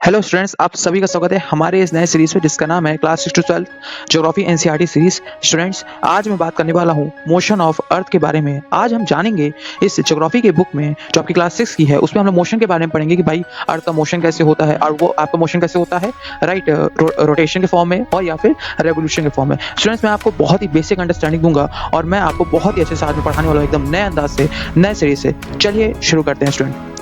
Hello students, आप सभी का स्वागत है हमारे इस नए सीरीज में जिसका नाम है class 6 to 12 geography NCERT series. Students, आज मैं बात करने वाला हूँ मोशन ऑफ अर्थ के बारे में। आज हम जानेंगे इस ज्योग्राफी के बुक में जो आपकी क्लास 6 की है, उसमें हम लोग मोशन के बारे में पढ़ेंगे कि भाई अर्थ का मोशन कैसे होता है और वो आपका मोशन कैसे होता है, राइट, रोटेशन के फॉर्म में और या फिर रेवोल्यूशन के फॉर्म में। स्टूडेंट्स, मैं आपको बहुत ही बेसिक अंडरस्टैंडिंग दूंगा और मैं आपको बहुत ही अच्छे से आज में पढ़ाने वाला हूँ, एकदम नए अंदाज से, नए सीरीज से। चलिए शुरू करते हैं स्टूडेंट।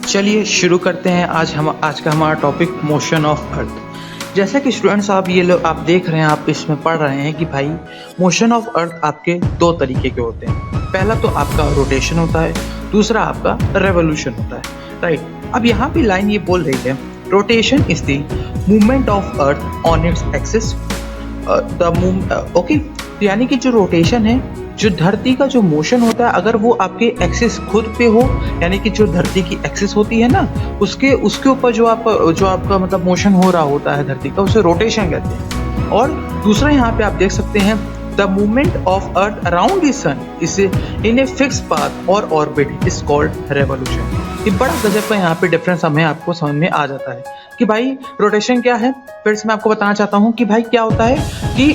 चलिए शुरू करते हैं आज का हमारा टॉपिक मोशन ऑफ अर्थ। जैसा कि स्टूडेंट्स आप देख रहे हैं, आप इसमें पढ़ रहे हैं कि भाई मोशन ऑफ अर्थ आपके दो तरीके के होते हैं। पहला तो आपका रोटेशन होता है, दूसरा आपका रेवोल्यूशन होता है, राइट। अब यहाँ पे लाइन ये बोल रही है, rotation is the movement of earth on its axis. Okay, यानी कि जो रोटेशन है, जो धरती का जो मोशन होता है, अगर वो आपके एक्सिस खुद पे हो, यानी कि जो धरती की एक्सिस होती है ना, उसके ऊपर जो आपका मतलब मोशन हो रहा होता है धरती का, उसे रोटेशन कहते हैं। और दूसरा यहाँ पे आप देख सकते हैं, the movement of earth around the sun is in a fix path और ऑर्बिट इज कॉल्ड रेवोल्यूशन। ये बड़ा गजब का यहाँ पे डिफरेंस हमें आपको समझ में आ जाता है कि भाई रोटेशन क्या है। फिर से मैं आपको बताना चाहता हूँ कि भाई क्या होता है कि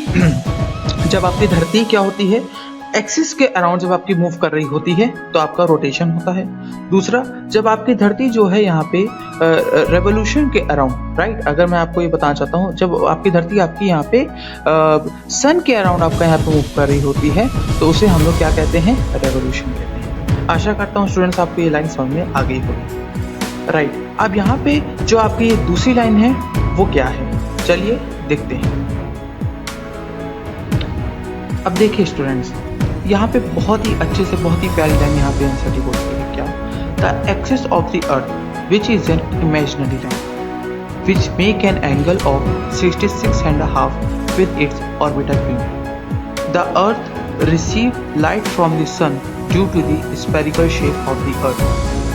जब आपकी धरती क्या होती है, एक्सिस के अराउंड जब आपकी मूव कर रही होती है तो आपका रोटेशन होता है। दूसरा, जब आपकी धरती जो है यहाँ पे रेवोल्यूशन के अराउंड, राइट, अगर मैं आपको ये बताना चाहता हूँ, जब आपकी धरती आपकी यहाँ पे सन के अराउंड आपका यहाँ पे मूव कर रही होती है तो उसे हम लोग क्या कहते हैं, रेवोल्यूशन कहते हैं। आशा करता हूँ स्टूडेंट्स आपको ये लाइन समझ में आ गई होगी, राइट। अब यहाँ पे जो आपकी ये दूसरी लाइन है वो क्या है, चलिए देखते हैं। अब देखिए स्टूडेंट्स, यहाँ पे बहुत ही अच्छे से बहुत ही प्यारी लाइन यहाँ पे आंसर की बोलती है क्या, the axis of the earth which is an imaginary line which make an angle of 66.5 with its orbital plane. The Earth receives light from the Sun due to the spherical shape of the Earth.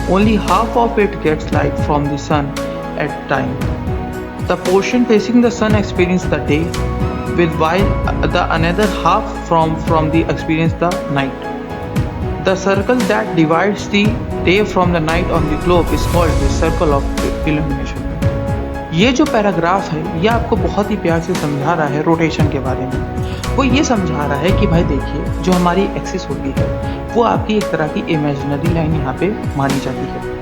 Only half of it gets light from the Sun at time. The portion facing the Sun experiences the day, with while the another half from the experience the night. The circle that divides the day from the night on the globe is called the circle of illumination. ये जो paragraph है ये आपको बहुत ही प्यार से समझा रहा है रोटेशन के बारे में। वो ये समझा रहा है कि भाई देखिए, जो हमारी एक्सिस होती है वो आपकी एक तरह की इमेजिनरी लाइन यहाँ पे मानी जाती है।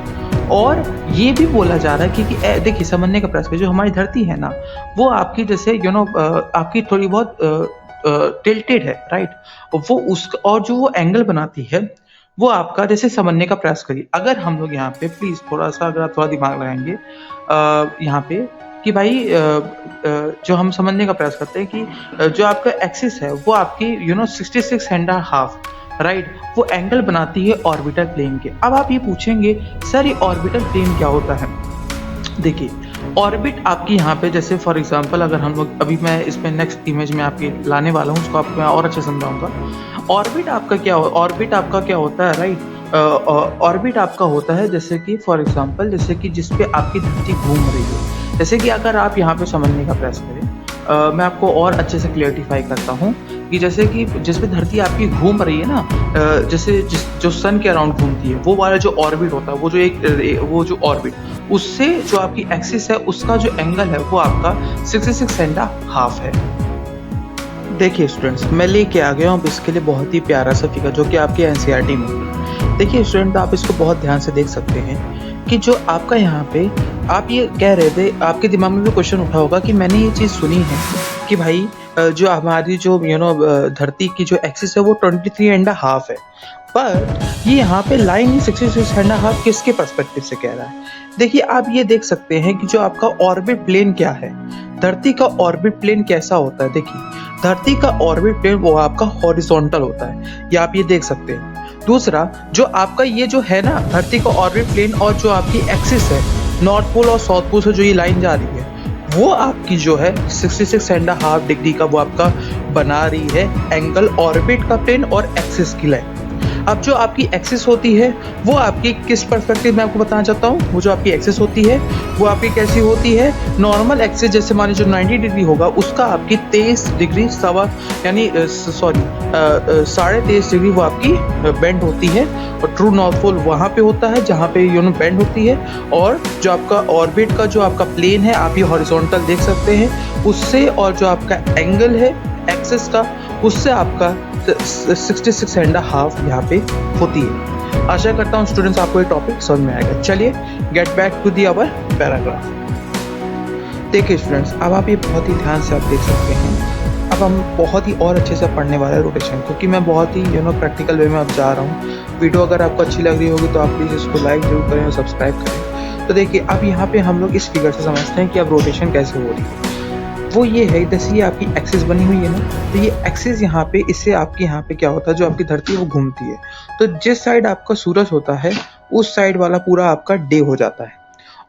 और ये भी बोला जा रहा है कि देखिए, समझने का प्रयास करिए, जो हमारी धरती है ना, वो आपकी जैसे आपकी थोड़ी बहुत टिल्टेड है, राइट। वो उसका और जो वो एंगल बनाती है वो आपका जैसे समझने का प्रयास करिए। अगर हम लोग यहाँ पे प्लीज थोड़ा सा, अगर आप थोड़ा दिमाग लगाएंगे यहाँ पे कि भाई जो हम समझने का प्रयास करते हैं कि जो आपका एक्सिस है वो आपकी 66.5, राइट, वो एंगल बनाती है ऑर्बिटल प्लेन के। अब आप ये पूछेंगे सर ये ऑर्बिटल प्लेन क्या होता है। देखिए, ऑर्बिट आपकी यहाँ पे जैसे फॉर एग्जांपल, अगर हम लोग अभी मैं इसमें नेक्स्ट इमेज में आपके लाने वाला हूँ, उसको आपको मैं और अच्छे समझाऊंगा। ऑर्बिट आपका क्या होता है, राइट। ऑर्बिट आपका होता है जैसे कि फॉर एग्जांपल, जैसे कि जिस पे आपकी धरती घूम रही है। जैसे कि अगर आप यहाँ पे समझने का प्रयास करें, मैं आपको और अच्छे से क्लियरिफाई करता हूँ कि जैसे कि जिस पे धरती आपकी घूम रही है ना, जैसे जो सन के अराउंड घूमती है, वो वाला जो ऑर्बिट होता है, वो जो ऑर्बिट, उससे जो आपकी एक्सिस है उसका जो एंगल है वो आपका 66.5 है। देखिए स्टूडेंट्स, मैं लेके आ गया हूँ इसके लिए बहुत ही प्यारा सा फिगर जो कि आपके एनसीईआरटी में। देखिए स्टूडेंट, आप इसको बहुत ध्यान से देख सकते हैं कि जो आपका यहाँ पे आप ये कह रहे थे, आपके दिमाग में भी क्वेश्चन उठा होगा कि मैंने ये चीज़ सुनी है कि भाई जो हमारी जो धरती की जो एक्सिस है वो 23.5 है, पर ये यहाँ पे लाइन 66.5 किसके पर्सपेक्टिव से कह रहा है। देखिए, आप ये देख सकते हैं कि जो आपका ऑर्बिट प्लेन क्या है, धरती का ऑर्बिट प्लेन कैसा होता है। देखिए, धरती का ऑर्बिट प्लेन वो आपका हॉरिजॉन्टल होता है, ये आप ये देख सकते हैं। दूसरा, जो आपका ये जो है ना धरती का ऑर्बिट प्लेन और जो आपकी एक्सिस है नॉर्थ पोल और साउथ पोल से जो ये लाइन जा रही है, वो आपकी जो है 66.5 डिग्री का वो आपका बना रही है एंगल ऑर्बिट का प्लेन और एक्सिस की लाइन। अब जो आपकी एक्सिस होती है वो आपकी किस पर्सपेक्टिव में आपको बताना चाहता हूँ। वो जो आपकी एक्सिस होती है वो आपकी कैसी होती है, नॉर्मल एक्सिस जैसे मान लीजिए 90 डिग्री होगा उसका आपकी 23 डिग्री यानी 23.5 डिग्री वो आपकी बेंड होती है। और ट्रू नॉर्थ पोल वहाँ पे होता है जहाँ पे बेंड होती है। और जो आपका ऑर्बिट का जो आपका प्लेन है आप ये हॉरिजॉन्टल देख सकते हैं उससे, और जो आपका एंगल है एक्सिस का उससे आपका 66.5 यहाँ पे होती है। आशा करता हूँ स्टूडेंट्स आपको ये टॉपिक समझ में आएगा। चलिए get back to the our paragraph. देखिए स्टूडेंट्स, अब आप ये बहुत ही ध्यान से आप देख सकते हैं। अब हम बहुत ही और अच्छे से पढ़ने वाले हैं रोटेशन, क्योंकि मैं बहुत ही प्रैक्टिकल वे में अब जा रहा हूँ। वीडियो अगर आपको अच्छी लग रही होगी तो आप प्लीज़ इसको लाइक जरूर करें और सब्सक्राइब करें। तो देखिए अब यहाँ पे हम लोग इस फिगर से समझते हैं कि अब रोटेशन कैसे हो रही है। वो ये है, जैसे ये आपकी एक्सिस बनी हुई है ना, तो ये एक्सिस यहाँ पे, इससे आपके यहाँ पे क्या होता है, जो आपकी धरती है वो घूमती है। तो जिस साइड आपका सूरज होता है उस साइड वाला पूरा आपका डे हो जाता है,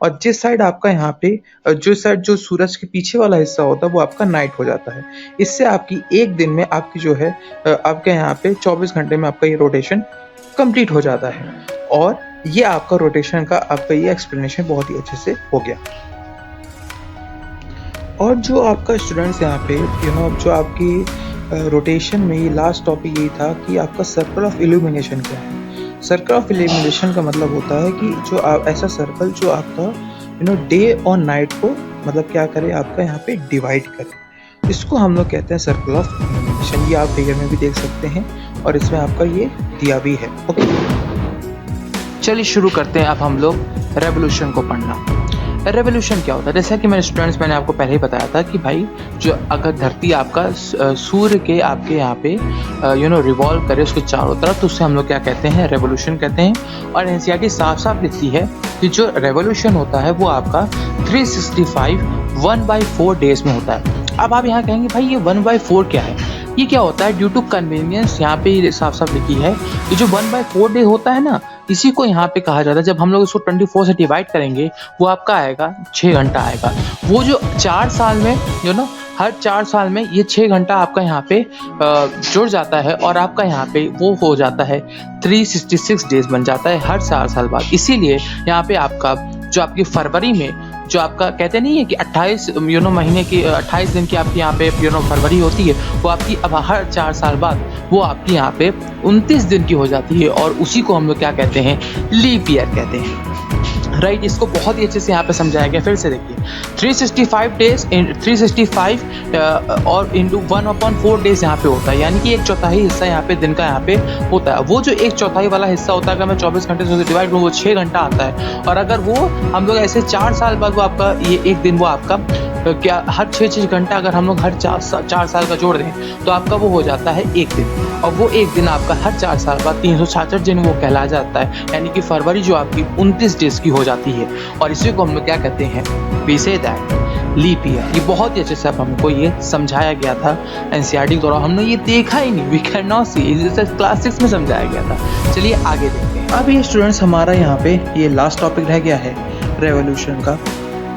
और जिस साइड आपका यहाँ पे जो सूरज के पीछे वाला हिस्सा होता है वो आपका नाइट हो जाता है। इससे आपकी एक दिन में आपकी जो है आपके यहाँ पे 24 घंटे में आपका ये रोटेशन कंप्लीट हो जाता है। और ये आपका रोटेशन का आपका ये एक्सप्लेनेशन बहुत ही अच्छे से हो गया। और जो आपका स्टूडेंट्स यहाँ पे जो आपकी रोटेशन में ये लास्ट टॉपिक यही था कि आपका सर्कल ऑफ इल्यूमिनेशन क्या है। सर्कल ऑफ इल्यूमिनेशन का मतलब होता है कि जो ऐसा सर्कल जो आपका डे और नाइट को मतलब क्या करे, आपका यहाँ पे डिवाइड करे, इसको हम लोग कहते हैं सर्कल ऑफ इल्यूमिनेशन। ये आप फिगर में भी देख सकते हैं और इसमें आपका ये दिया भी है। ओके, चलिए शुरू करते हैं अब हम लोग रेवोल्यूशन को पढ़ना। रेवोल्यूशन क्या होता है, जैसा कि मैंने आपको पहले ही बताया था कि भाई जो अगर धरती आपका सूर्य के आपके यहाँ पे रिवॉल्व करे उसके चारों तरफ, तो उससे हम लोग क्या कहते हैं, रेवोल्यूशन कहते हैं। और एनसीईआरटी साफ साफ लिखती है कि जो रेवोल्यूशन होता है वो आपका 365 1/4 डेज में होता है। अब आप यहाँ कहेंगे भाई ये 1/4 क्या है, ये क्या होता है, ड्यू टू कन्वीनियंस यहाँ पे साफ साफ लिखी है कि जो 1/4 डे होता है ना, इसी को यहाँ पे कहा जाता है, जब हम लोग इसको 24 से डिवाइड करेंगे वो आपका आएगा 6 घंटा आएगा। वो जो 4 साल में हर 4 साल में ये 6 घंटा आपका यहाँ पे जुड़ जाता है और आपका यहाँ पे वो हो जाता है 366 डेज बन जाता है हर 4 साल बाद। इसीलिए यहाँ पे आपका जो आपकी फरवरी में जो आपका कहते नहीं है कि 28 महीने की 28 दिन की आपकी यहाँ पे फरवरी होती है, वो आपकी अब हर 4 साल बाद वो आपकी यहाँ पे 29 दिन की हो जाती है, और उसी को हम लोग क्या कहते हैं, लीप ईयर कहते हैं। राइट, इसको बहुत ही अच्छे से यहाँ पे समझाया गया। फिर से देखिए 365 डेज 365 और इंटू 1/4 डेज यहाँ पे होता है, यानी कि 1/4 हिस्सा यहाँ पे दिन का यहाँ पे होता है। वो जो 1/4 वाला हिस्सा होता है, अगर मैं 24 घंटे से डिवाइड करूँ वो 6 घंटा आता है। और अगर वो हम लोग ऐसे 4 साल बाद वो आपका ये एक दिन वो आपका क्या हर 6 घंटा अगर हम लोग हर 4 साल का जोड़ दें तो आपका वो हो जाता है एक दिन, और वो एक दिन आपका हर 4 साल बाद 366 दिन वो कहला जाता है, यानी कि फरवरी जो आपकी 29 डेज की हो जाती है। और इसी को हम लोग क्या कहते हैं, we say that leap year. ये बहुत ही अच्छे से हमको ये समझाया गया था एनसीईआरटी द्वारा, हमने ये देखा ही नहीं, वी कैन नॉट सी, इसे क्लास 6 में समझाया गया था। चलिए आगे देखते हैं। अब ये स्टूडेंट्स हमारा यहाँ पे ये लास्ट टॉपिक रह गया है रेवोल्यूशन का।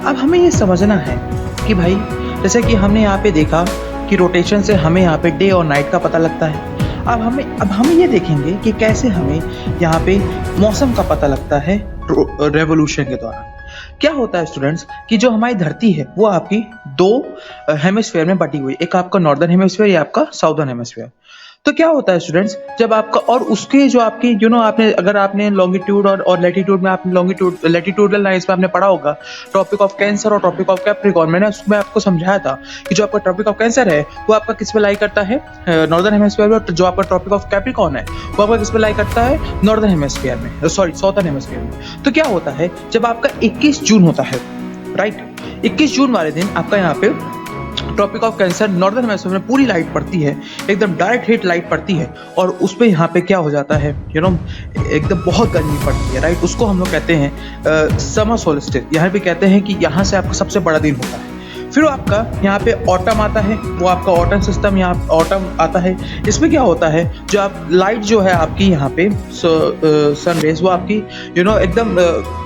अब हमें ये समझना है कि भाई जैसे कि हमने यहाँ पे देखा कि रोटेशन से हमें यहाँ पे डे और नाइट का पता लगता है। अब हम ये देखेंगे कि कैसे हमें यहाँ पे मौसम का पता लगता है रेवोल्यूशन के दौरान। क्या होता है स्टूडेंट्स कि जो हमारी धरती है वो आपकी 2 हेमिस्फीयर में बटी हुई, एक आपका नॉर्दर्न हेमिस्फीयर या आपका साउदर्न हेमिस्फीयर। तो क्या होता है स्टूडेंट्स, जब आपका और उसके जो आपकी आपने अगर आपने लॉन्गिट्यूड और लैटिट्यूड में आपने लैटिट्यूडल लाइंस में आपने पढ़ा होगा ट्रॉपिक ऑफ कैंसर और ट्रॉपिक ऑफ कैप्रिकॉर्न, मैंने उसमें आपको समझाया था कि जो आपका ट्रॉपिक ऑफ कैंसर है वो आपका किस पे लाई करता है, नॉर्दर्न हेमिस्फीयर में। जो आपका ट्रॉपिक ऑफ कैप्रिकॉर्न है वो आपका किस पे लाई करता है, नॉर्दर्न हेमिस्फीयर में, सॉरी साउदर्न हेमिस्फीयर में। तो क्या होता है जब आपका 21 जून होता है, राइट, 21 जून वाले दिन आपका यहाँ पे tropic of cancer northern hemisphere में पूरी लाइट पड़ती है, एकदम डायरेक्ट हिट लाइट पड़ती है, और उस पे यहाँ पे क्या हो जाता है, एकदम बहुत गर्मी पड़ती है, राइट। उसको हम लोग कहते हैं समर सोल्स्टिस। यहाँ पे कहते हैं कि यहाँ से आपका सबसे बड़ा दिन होता है। फिर आपका यहाँ पे ऑटम आता है, वो आपका ऑटम सिस्टम, यहाँ ऑटम आता है। इसमें क्या होता है, जो आप लाइट जो है आपकी यहाँ पे सन रेज वो आपकी एकदम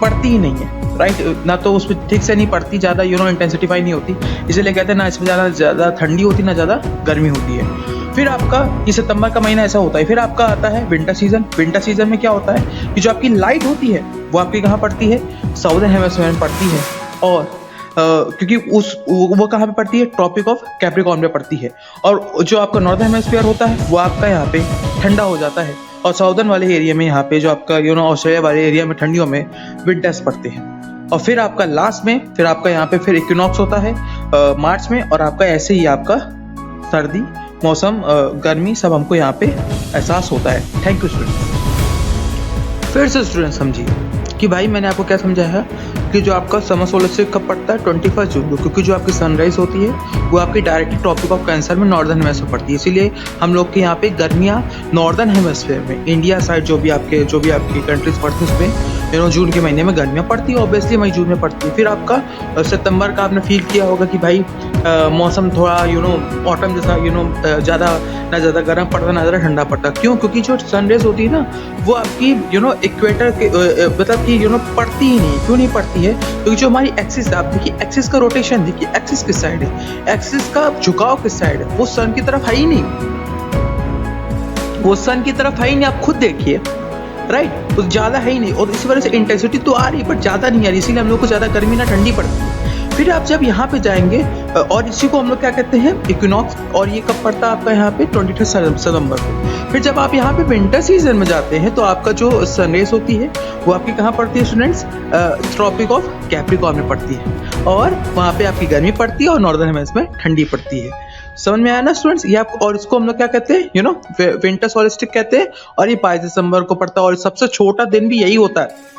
पड़ती ही नहीं है, राइट, ना तो उसमें ठीक से नहीं पड़ती, ज़्यादा इंटेंसिटीफाई नहीं होती, इसीलिए कहते हैं ना इसमें ज़्यादा ठंडी होती ना ज़्यादा गर्मी होती है। फिर आपका ये सितंबर का महीना ऐसा होता है। फिर आपका आता है विंटर सीजन। विंटर सीजन में क्या होता है कि जो आपकी लाइट होती है वो आपकी कहाँ पड़ती है, साउदर्न हेमिस्फीयर में पड़ती है। और क्योंकि वो कहाँ पे पड़ती है, ट्रॉपिक ऑफ कैप्रिकॉर्न में पड़ती है। और जो आपका नॉर्दर्न हेमिस्फीयर होता है वो आपका यहाँ पे ठंडा हो जाता है, और साउदर्न वाले एरिया में यहाँ पे जो आपका ऑस्ट्रेलिया वाले एरिया में ठंडियों में विंटर्स पड़ते हैं। और फिर आपका लास्ट में फिर आपका यहाँ पे फिर इक्विनॉक्स होता है मार्च में, और आपका ऐसे ही आपका सर्दी, मौसम, गर्मी सब हमको यहाँ पे एहसास होता है। Thank you students. फिर से स्टूडेंट समझिए कि भाई मैंने आपको क्या समझाया कि जो आपका समर सोल्स्टिस कब पड़ता है, 21 जून को, क्योंकि जो आपकी सनराइज होती है वो आपकी डायरेक्टली ट्रॉपिक ऑफ कैंसर में नॉर्दर्न हेमिस्फीयर पड़ती है। इसीलिए हम लोग के यहाँ पे गर्मियाँ नॉर्दर्न हेमिस्फीयर में, इंडिया साइड जो भी आपकी कंट्रीज पड़ती है उसमें जून के महीने में गर्मियाँ पड़ती है, ऑब्वियसली मई जून में पड़ती है। फिर आपका सितंबर का आपने फील किया होगा कि भाई मौसम थोड़ा ऑटम जैसा ज़्यादा ना ज़्यादा गर्म पड़ता ना ज़्यादा ठंडा पड़ता। क्यों? क्योंकि जो सनरेज होती है ना वो आपकी इक्वेटर के मतलब कि पड़ती ही नहीं। क्यों नहीं पड़ती है? क्योंकि जो हमारी एक्सिस है, आप देखिए एक्सिस का रोटेशन देखिए, एक्सिस किस साइड है, एक्सिस का झुकाव किस साइड है, वो सन की तरफ है ही नहीं, वो सन की तरफ है ही नहीं। आप खुद देखिए, राइट, तो ज़्यादा है ही नहीं, और इस वजह से इंटेंसिटी तो आ रही है बट ज़्यादा नहीं आ रही, इसीलिए हम लोग को ज़्यादा गर्मी ना ठंडी पड़ती है। फिर आप जब यहाँ पे जाएंगे, और इसी को हम लोग क्या कहते हैं, इक्विनॉक्स, और ये कब पड़ता है आपका यहाँ पे 23 सितंबर को। फिर जब आप यहाँ पे विंटर सीजन में जाते हैं तो आपका जो सनरेज होती है वो आपकी कहाँ पड़ती है स्टूडेंट्स, ट्रॉपिक ऑफ कैप्रिकॉर्न में पड़ती है, और वहाँ पे आपकी गर्मी पड़ती है और नॉर्दर्न हेमिस्फीयर में ठंडी पड़ती है। समझ में आया ना स्टूडेंट्स? ये आपको, और इसको हम लोग क्या कहते हैं, विंटर सोल्स्टिस कहते हैं, और ये 22 दिसंबर को पड़ता है, और सबसे छोटा दिन भी यही होता है,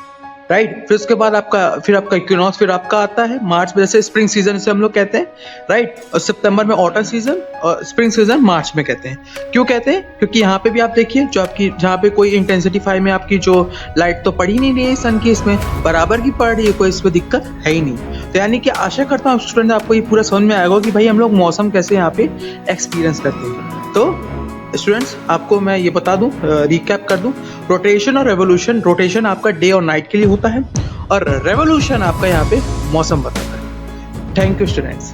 राइट। फिर उसके बाद आपका इक्विनॉक्स फिर आपका आता है मार्च में, जैसे स्प्रिंग सीजन से हम लोग कहते हैं, राइट। और सितंबर में ऑटम सीजन, और स्प्रिंग सीजन मार्च में कहते हैं। क्यों कहते हैं? क्योंकि यहाँ पे भी आप देखिए जो आपकी जहाँ पे कोई इंटेंसिटी 5 में आपकी जो लाइट तो पड़ी नहीं रही है सन की, इसमें बराबर की पड़ रही है, कोई इसमें दिक्कत है ही नहीं। तो यानी कि आशा करता हूँ स्टूडेंट आपको ये पूरा समझ में आएगा कि भाई हम लोग मौसम कैसे यहाँ पे एक्सपीरियंस करते हैं। तो स्टूडेंट्स आपको मैं ये बता दूं, रिकैप कर दूं, रोटेशन और रेवोल्यूशन, रोटेशन आपका डे और नाइट के लिए होता है, और रेवोल्यूशन आपका यहाँ पे मौसम बताता है। Thank you students.